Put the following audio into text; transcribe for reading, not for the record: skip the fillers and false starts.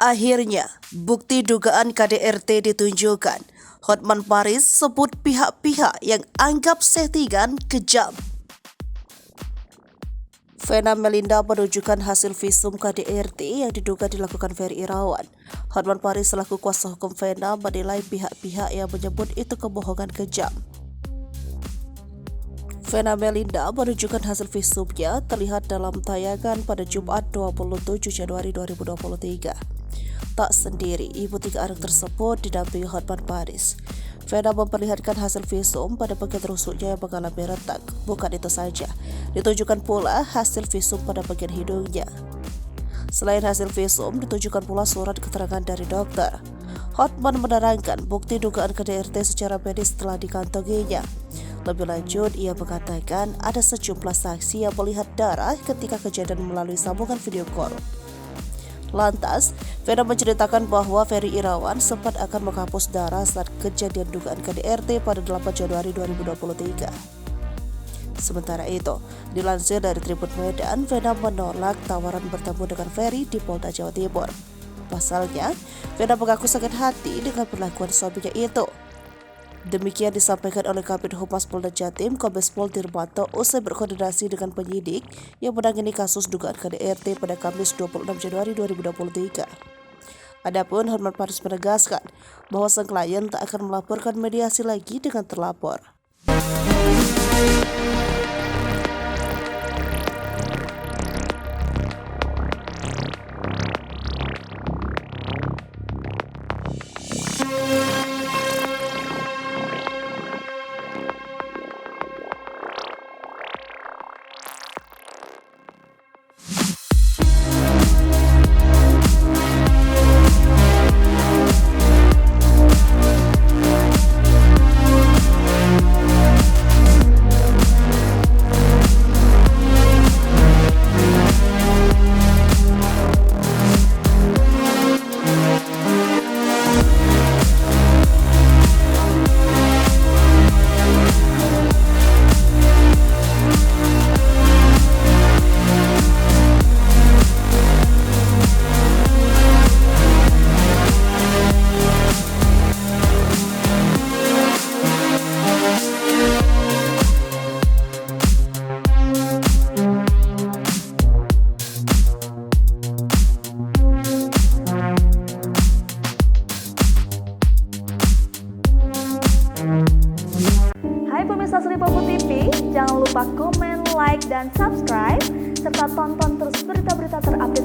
Akhirnya, bukti dugaan KDRT ditunjukkan. Hotman Paris sebut pihak-pihak yang anggap settingan kejam. Vena Melinda menunjukkan hasil visum KDRT yang diduga dilakukan Ferry Irawan. Hotman Paris selaku kuasa hukum Vena menilai pihak-pihak yang menyebut itu kebohongan kejam. Vena Melinda menunjukkan hasil visumnya terlihat dalam tayangan pada Jumat 27 Januari 2023. Tak sendiri, ibu tiga anak tersebut didampingi Hotman Paris. Vena memperlihatkan hasil visum pada bagian rusuknya yang mengalami retak. Bukan itu saja, ditunjukkan pula hasil visum pada bagian hidungnya. Selain hasil visum, ditunjukkan pula surat keterangan dari dokter. Hotman menerangkan bukti dugaan KDRT secara medis telah dikantonginya. Lebih lanjut, ia mengatakan ada sejumlah saksi yang melihat darah ketika kejadian melalui sambungan video call. Lantas, Vena menceritakan bahwa Ferry Irawan sempat akan menghapus darah saat kejadian dugaan KDRT pada 8 Januari 2023. Sementara itu, dilansir dari Tribun Medan, Vena menolak tawaran bertemu dengan Ferry di Polda Jawa Timur. Pasalnya, Vena mengaku sakit hati dengan perlakuan suaminya itu. Demikian disampaikan oleh Kabid Humas Polda Jatim, Kombes Pol Dirmanto usai berkoordinasi dengan penyidik yang menangani kasus dugaan KDRT pada Kamis 26 Januari 2023. Adapun Hotman Paris menegaskan bahwa sang klien tak akan melaporkan mediasi lagi dengan terlapor. Hai pemirsa Sri Popo TV, jangan lupa komen, like, dan subscribe, serta tonton terus berita-berita terupdate